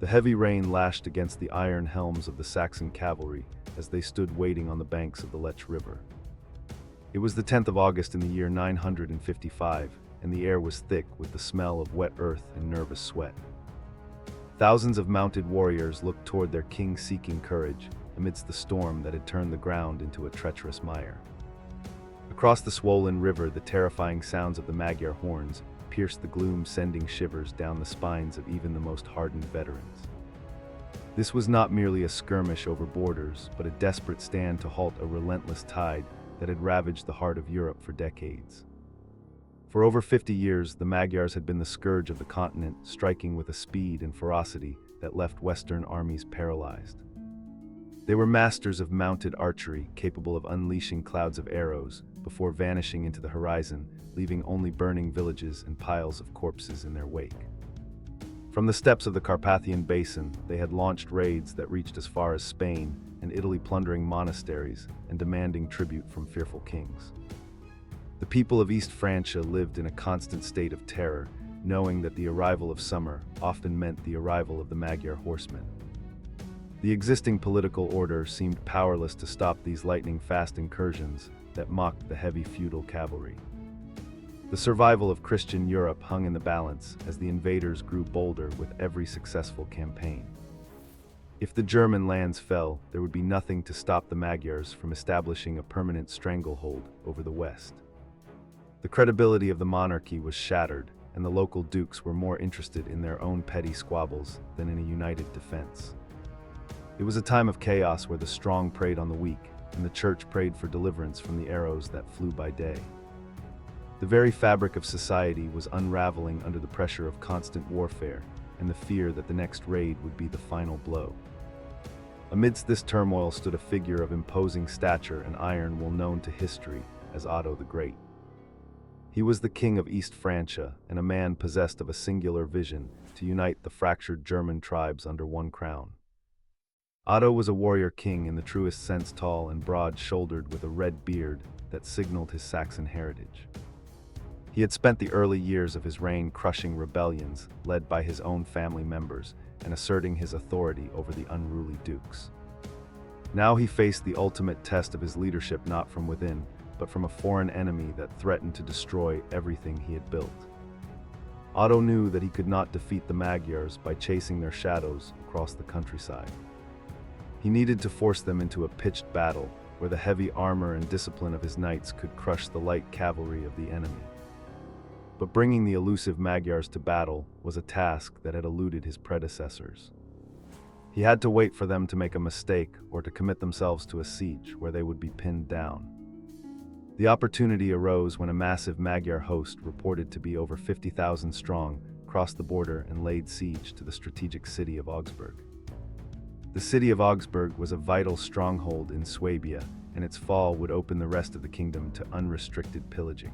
The heavy rain lashed against the iron helms of the Saxon cavalry as they stood waiting on the banks of the Lech River. It was the 10th of August in the year 955, and the air was thick with the smell of wet earth and nervous sweat. Thousands of mounted warriors looked toward their king seeking courage amidst the storm that had turned the ground into a treacherous mire. Across the swollen river, the terrifying sounds of the Magyar horns pierced the gloom, sending shivers down the spines of even the most hardened veterans. This was not merely a skirmish over borders, but a desperate stand to halt a relentless tide that had ravaged the heart of Europe for decades. For over 50 years, the Magyars had been the scourge of the continent, striking with a speed and ferocity that left Western armies paralyzed. They were masters of mounted archery, capable of unleashing clouds of arrows before vanishing into the horizon, leaving only burning villages and piles of corpses in their wake. From the steppes of the Carpathian Basin, they had launched raids that reached as far as Spain and Italy, plundering monasteries and demanding tribute from fearful kings. The people of East Francia lived in a constant state of terror, knowing that the arrival of summer often meant the arrival of the Magyar horsemen. The existing political order seemed powerless to stop these lightning-fast incursions that mocked the heavy feudal cavalry. The survival of Christian Europe hung in the balance as the invaders grew bolder with every successful campaign. If the German lands fell, there would be nothing to stop the Magyars from establishing a permanent stranglehold over the West. The credibility of the monarchy was shattered, and the local dukes were more interested in their own petty squabbles than in a united defense. It was a time of chaos where the strong preyed on the weak, and the church prayed for deliverance from the arrows that flew by day. The very fabric of society was unraveling under the pressure of constant warfare and the fear that the next raid would be the final blow. Amidst this turmoil stood a figure of imposing stature and iron, well known to history as Otto the Great. He was the king of East Francia and a man possessed of a singular vision to unite the fractured German tribes under one crown. Otto was a warrior king in the truest sense, tall and broad-shouldered with a red beard that signaled his Saxon heritage. He had spent the early years of his reign crushing rebellions led by his own family members and asserting his authority over the unruly dukes. Now he faced the ultimate test of his leadership, not from within, but from a foreign enemy that threatened to destroy everything he had built. Otto knew that he could not defeat the Magyars by chasing their shadows across the countryside. He needed to force them into a pitched battle where the heavy armor and discipline of his knights could crush the light cavalry of the enemy. But bringing the elusive Magyars to battle was a task that had eluded his predecessors. He had to wait for them to make a mistake or to commit themselves to a siege where they would be pinned down. The opportunity arose when a massive Magyar host, reported to be over 50,000 strong, crossed the border and laid siege to the strategic city of Augsburg. The city of Augsburg was a vital stronghold in Swabia, and its fall would open the rest of the kingdom to unrestricted pillaging.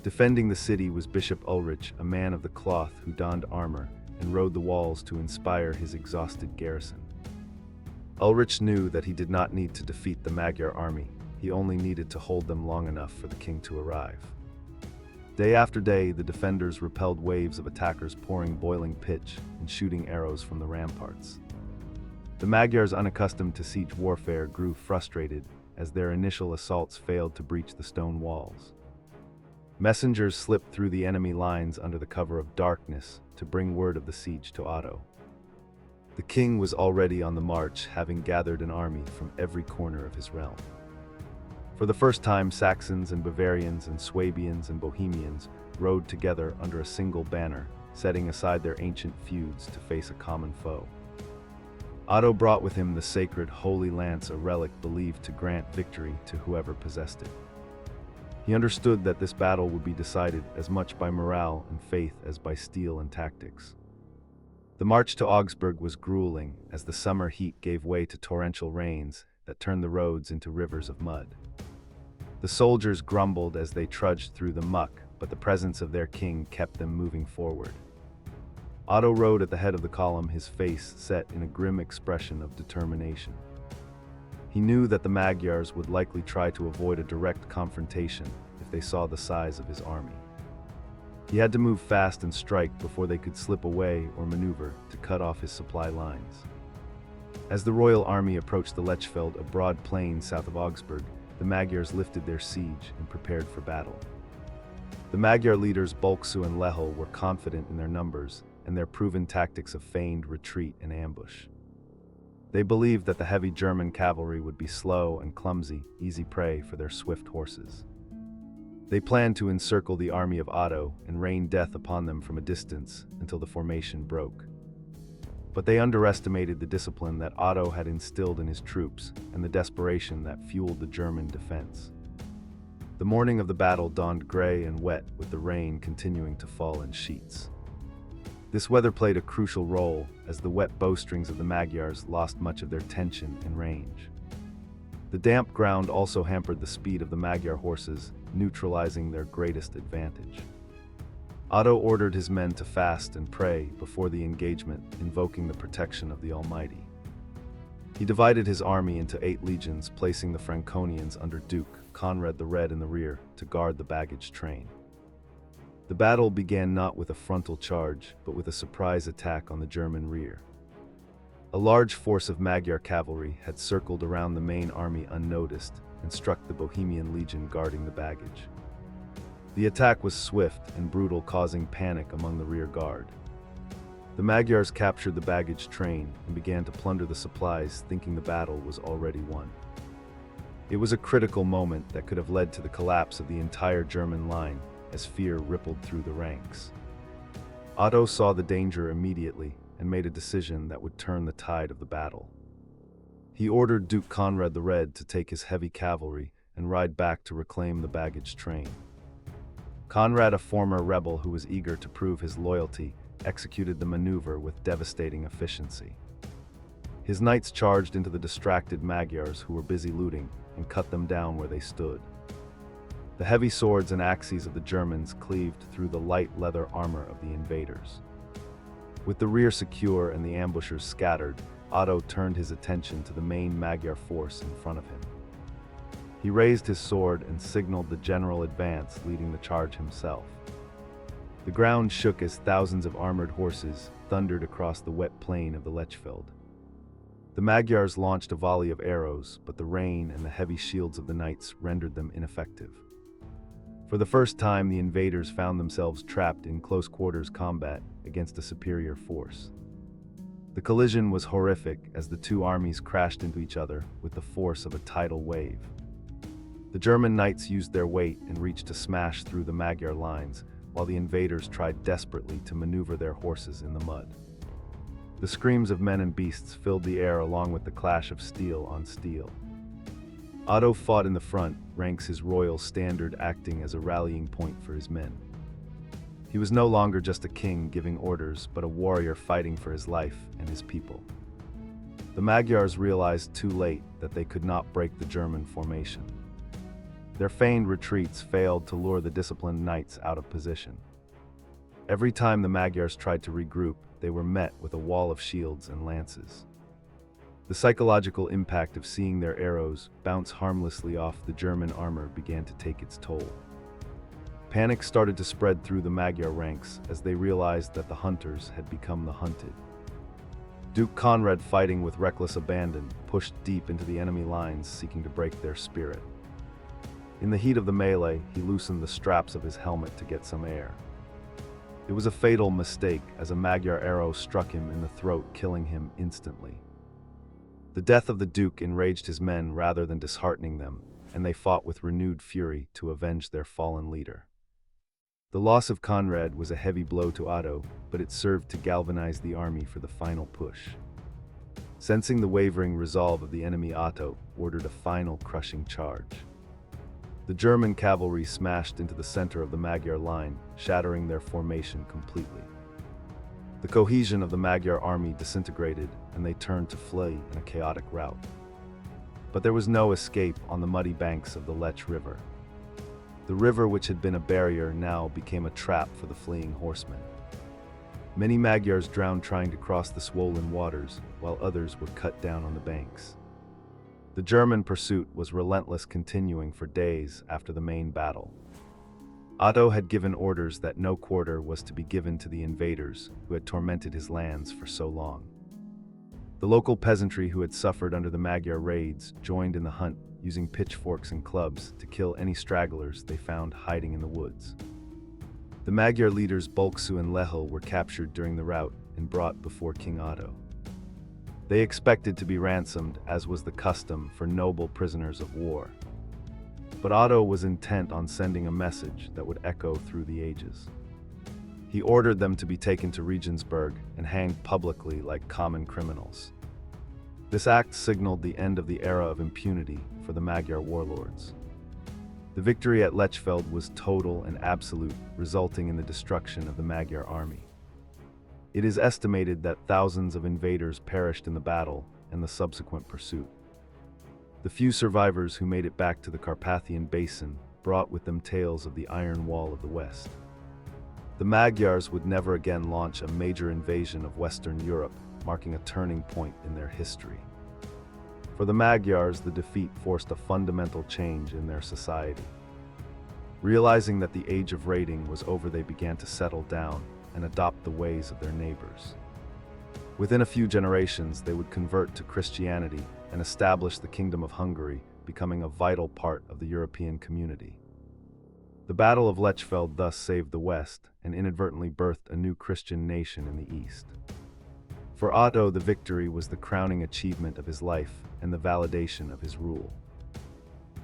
Defending the city was Bishop Ulrich, a man of the cloth who donned armor and rode the walls to inspire his exhausted garrison. Ulrich knew that he did not need to defeat the Magyar army, he only needed to hold them long enough for the king to arrive. Day after day, the defenders repelled waves of attackers pouring boiling pitch and shooting arrows from the ramparts. The Magyars, unaccustomed to siege warfare, grew frustrated as their initial assaults failed to breach the stone walls. Messengers slipped through the enemy lines under the cover of darkness to bring word of the siege to Otto. The king was already on the march, having gathered an army from every corner of his realm. For the first time, Saxons and Bavarians and Swabians and Bohemians rode together under a single banner, setting aside their ancient feuds to face a common foe. Otto brought with him the sacred Holy Lance, a relic believed to grant victory to whoever possessed it. He understood that this battle would be decided as much by morale and faith as by steel and tactics. The march to Augsburg was grueling as the summer heat gave way to torrential rains that turned the roads into rivers of mud. The soldiers grumbled as they trudged through the muck, but the presence of their king kept them moving forward. Otto rode at the head of the column, his face set in a grim expression of determination. He knew that the Magyars would likely try to avoid a direct confrontation if they saw the size of his army. He had to move fast and strike before they could slip away or maneuver to cut off his supply lines. As the royal army approached the Lechfeld, a broad plain south of Augsburg, the Magyars lifted their siege and prepared for battle. The Magyar leaders Bolksu and Lehel were confident in their numbers and their proven tactics of feigned retreat and ambush. They believed that the heavy German cavalry would be slow and clumsy, easy prey for their swift horses. They planned to encircle the army of Otto and rain death upon them from a distance until the formation broke. But they underestimated the discipline that Otto had instilled in his troops and the desperation that fueled the German defense. The morning of the battle dawned gray and wet, with the rain continuing to fall in sheets. This weather played a crucial role, as the wet bowstrings of the Magyars lost much of their tension and range. The damp ground also hampered the speed of the Magyar horses, neutralizing their greatest advantage. Otto ordered his men to fast and pray before the engagement, invoking the protection of the Almighty. He divided his army into 8 legions, placing the Franconians under Duke Conrad the Red in the rear to guard the baggage train. The battle began not with a frontal charge, but with a surprise attack on the German rear. A large force of Magyar cavalry had circled around the main army unnoticed and struck the Bohemian legion guarding the baggage. The attack was swift and brutal, causing panic among the rear guard. The Magyars captured the baggage train and began to plunder the supplies, thinking the battle was already won. It was a critical moment that could have led to the collapse of the entire German line, as fear rippled through the ranks. Otto saw the danger immediately and made a decision that would turn the tide of the battle. He ordered Duke Conrad the Red to take his heavy cavalry and ride back to reclaim the baggage train. Conrad, a former rebel who was eager to prove his loyalty, executed the maneuver with devastating efficiency. His knights charged into the distracted Magyars who were busy looting and cut them down where they stood. The heavy swords and axes of the Germans cleaved through the light leather armor of the invaders. With the rear secure and the ambushers scattered, Otto turned his attention to the main Magyar force in front of him. He raised his sword and signaled the general advance, leading the charge himself. The ground shook as thousands of armored horses thundered across the wet plain of the Lechfeld. The Magyars launched a volley of arrows, but the rain and the heavy shields of the knights rendered them ineffective. For the first time, the invaders found themselves trapped in close-quarters combat against a superior force. The collision was horrific as the two armies crashed into each other with the force of a tidal wave. The German knights used their weight and reached to smash through the Magyar lines, while the invaders tried desperately to maneuver their horses in the mud. The screams of men and beasts filled the air along with the clash of steel on steel. Otto fought in the front ranks, his royal standard acting as a rallying point for his men. He was no longer just a king giving orders, but a warrior fighting for his life and his people. The Magyars realized too late that they could not break the German formation. Their feigned retreats failed to lure the disciplined knights out of position. Every time the Magyars tried to regroup, they were met with a wall of shields and lances. The psychological impact of seeing their arrows bounce harmlessly off the German armor began to take its toll. Panic started to spread through the Magyar ranks as they realized that the hunters had become the hunted. Duke Conrad, fighting with reckless abandon, pushed deep into the enemy lines, seeking to break their spirit. In the heat of the melee, he loosened the straps of his helmet to get some air. It was a fatal mistake, as a Magyar arrow struck him in the throat, killing him instantly. The death of the Duke enraged his men rather than disheartening them, and they fought with renewed fury to avenge their fallen leader. The loss of Conrad was a heavy blow to Otto, but it served to galvanize the army for the final push. Sensing the wavering resolve of the enemy, Otto ordered a final crushing charge. The German cavalry smashed into the center of the Magyar line, shattering their formation completely. The cohesion of the Magyar army disintegrated, and they turned to flee in a chaotic rout. But there was no escape on the muddy banks of the Lech River. The river, which had been a barrier, now became a trap for the fleeing horsemen. Many Magyars drowned trying to cross the swollen waters, while others were cut down on the banks. The German pursuit was relentless, continuing for days after the main battle. Otto had given orders that no quarter was to be given to the invaders who had tormented his lands for so long. The local peasantry who had suffered under the Magyar raids joined in the hunt, using pitchforks and clubs to kill any stragglers they found hiding in the woods. The Magyar leaders Bulksu and Lechel were captured during the rout and brought before King Otto. They expected to be ransomed, as was the custom for noble prisoners of war. But Otto was intent on sending a message that would echo through the ages. He ordered them to be taken to Regensburg and hanged publicly like common criminals. This act signaled the end of the era of impunity for the Magyar warlords. The victory at Lechfeld was total and absolute, resulting in the destruction of the Magyar army. It is estimated that thousands of invaders perished in the battle and the subsequent pursuit. The few survivors who made it back to the Carpathian Basin brought with them tales of the Iron Wall of the West. The Magyars would never again launch a major invasion of Western Europe, marking a turning point in their history. For the Magyars, the defeat forced a fundamental change in their society. Realizing that the age of raiding was over, they began to settle down and adopt the ways of their neighbors. Within a few generations, they would convert to Christianity and establish the Kingdom of Hungary, becoming a vital part of the European community. The Battle of Lechfeld thus saved the West and inadvertently birthed a new Christian nation in the East. For Otto, the victory was the crowning achievement of his life and the validation of his rule.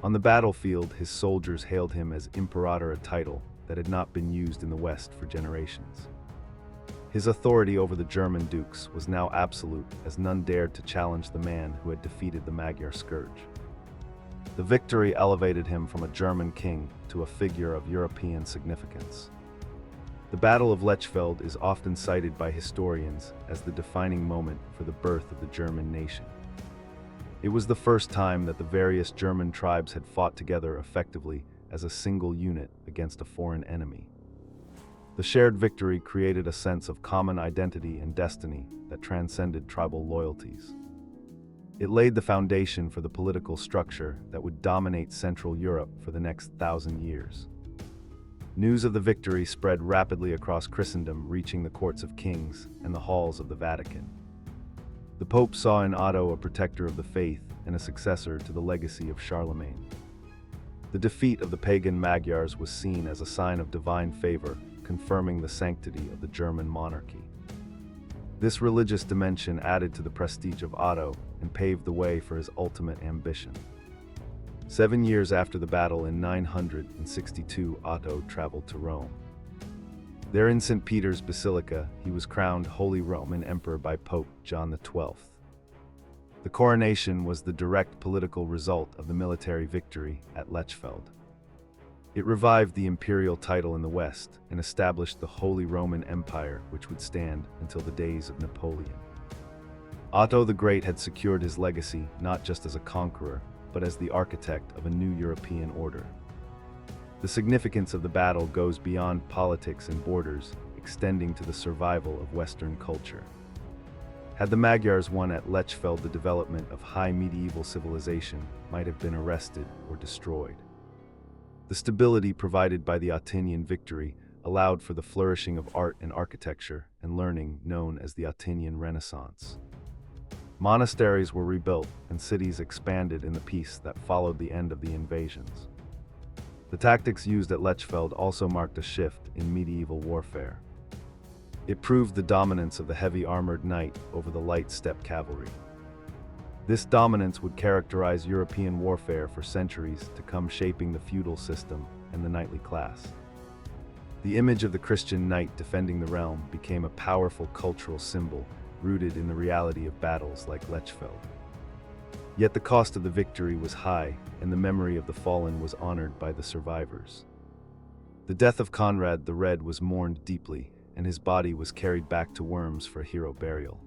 On the battlefield, his soldiers hailed him as Imperator, a title that had not been used in the West for generations. His authority over the German dukes was now absolute, as none dared to challenge the man who had defeated the Magyar scourge. The victory elevated him from a German king to a figure of European significance. The Battle of Lechfeld is often cited by historians as the defining moment for the birth of the German nation. It was the first time that the various German tribes had fought together effectively as a single unit against a foreign enemy. The shared victory created a sense of common identity and destiny that transcended tribal loyalties. It laid the foundation for the political structure that would dominate Central Europe for the next 1,000 years. News of the victory spread rapidly across Christendom, reaching the courts of kings and the halls of the Vatican. The Pope saw in Otto a protector of the faith and a successor to the legacy of Charlemagne. The defeat of the pagan Magyars was seen as a sign of divine favor, confirming the sanctity of the German monarchy. This religious dimension added to the prestige of Otto and paved the way for his ultimate ambition. 7 years after the battle in 962, Otto traveled to Rome. There in St. Peter's Basilica, he was crowned Holy Roman Emperor by Pope John XII. The coronation was the direct political result of the military victory at Lechfeld. It revived the imperial title in the West and established the Holy Roman Empire, which would stand until the days of Napoleon. Otto the Great had secured his legacy not just as a conqueror, but as the architect of a new European order. The significance of the battle goes beyond politics and borders, extending to the survival of Western culture. Had the Magyars won at Lechfeld, the development of high medieval civilization might have been arrested or destroyed. The stability provided by the Ottonian victory allowed for the flourishing of art and architecture and learning known as the Ottonian Renaissance. Monasteries were rebuilt and cities expanded in the peace that followed the end of the invasions. The tactics used at Lechfeld also marked a shift in medieval warfare. It proved the dominance of the heavy armored knight over the light steppe cavalry. This dominance would characterize European warfare for centuries to come, shaping the feudal system and the knightly class. The image of the Christian knight defending the realm became a powerful cultural symbol rooted in the reality of battles like Lechfeld. Yet the cost of the victory was high, and the memory of the fallen was honored by the survivors. The death of Conrad the Red was mourned deeply, and his body was carried back to Worms for hero burial.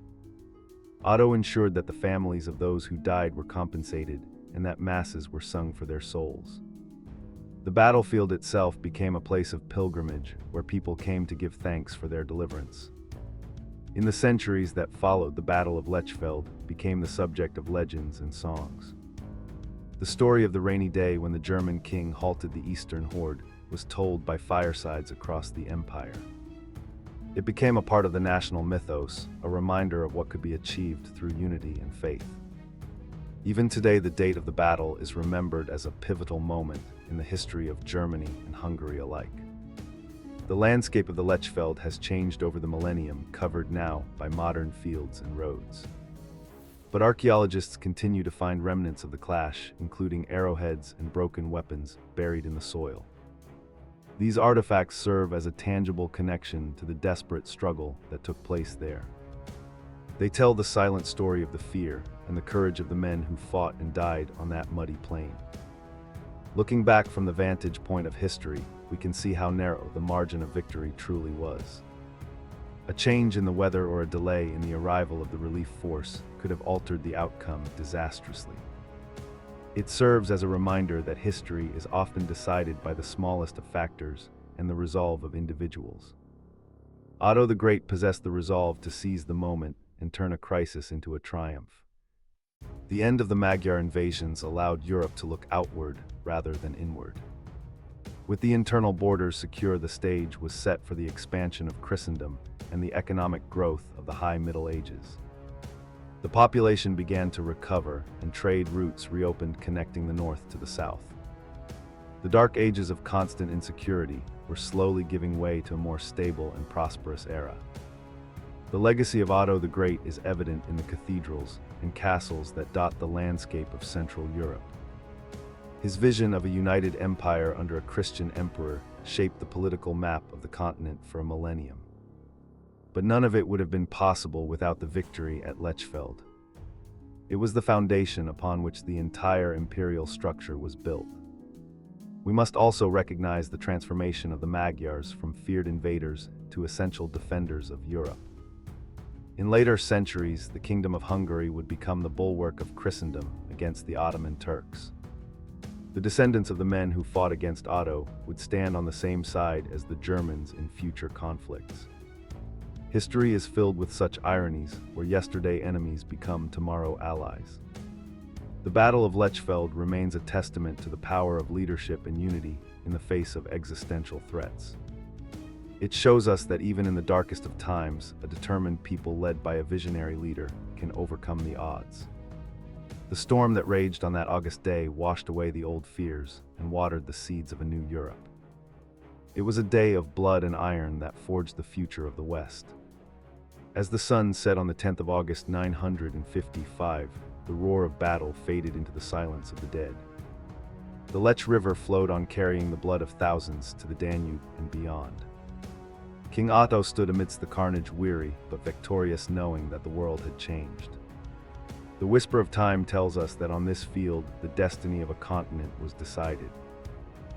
Otto ensured that the families of those who died were compensated, and that masses were sung for their souls. The battlefield itself became a place of pilgrimage, where people came to give thanks for their deliverance. In the centuries that followed, the Battle of Lechfeld became the subject of legends and songs. The story of the rainy day when the German king halted the Eastern horde was told by firesides across the empire. It became a part of the national mythos, a reminder of what could be achieved through unity and faith. Even today, the date of the battle is remembered as a pivotal moment in the history of Germany and Hungary alike. The landscape of the Lechfeld has changed over the millennium, covered now by modern fields and roads. But archaeologists continue to find remnants of the clash, including arrowheads and broken weapons buried in the soil. These artifacts serve as a tangible connection to the desperate struggle that took place there. They tell the silent story of the fear and the courage of the men who fought and died on that muddy plain. Looking back from the vantage point of history, we can see how narrow the margin of victory truly was. A change in the weather or a delay in the arrival of the relief force could have altered the outcome disastrously. It serves as a reminder that history is often decided by the smallest of factors and the resolve of individuals. Otto the Great possessed the resolve to seize the moment and turn a crisis into a triumph. The end of the Magyar invasions allowed Europe to look outward rather than inward. With the internal borders secure, the stage was set for the expansion of Christendom and the economic growth of the High Middle Ages. The population began to recover, and trade routes reopened, connecting the north to the south. The dark ages of constant insecurity were slowly giving way to a more stable and prosperous era. The legacy of Otto the Great is evident in the cathedrals and castles that dot the landscape of Central Europe. His vision of a united empire under a Christian emperor shaped the political map of the continent for a millennium. But none of it would have been possible without the victory at Lechfeld. It was the foundation upon which the entire imperial structure was built. We must also recognize the transformation of the Magyars from feared invaders to essential defenders of Europe. In later centuries, the Kingdom of Hungary would become the bulwark of Christendom against the Ottoman Turks. The descendants of the men who fought against Otto would stand on the same side as the Germans in future conflicts. History is filled with such ironies, where yesterday enemies become tomorrow allies. The Battle of Lechfeld remains a testament to the power of leadership and unity in the face of existential threats. It shows us that even in the darkest of times, a determined people led by a visionary leader can overcome the odds. The storm that raged on that August day washed away the old fears and watered the seeds of a new Europe. It was a day of blood and iron that forged the future of the West. As the sun set on the 10th of August 955, the roar of battle faded into the silence of the dead. The Lech River flowed on, carrying the blood of thousands to the Danube and beyond. King Otto stood amidst the carnage, weary but victorious, knowing that the world had changed. The whisper of time tells us that on this field, the destiny of a continent was decided.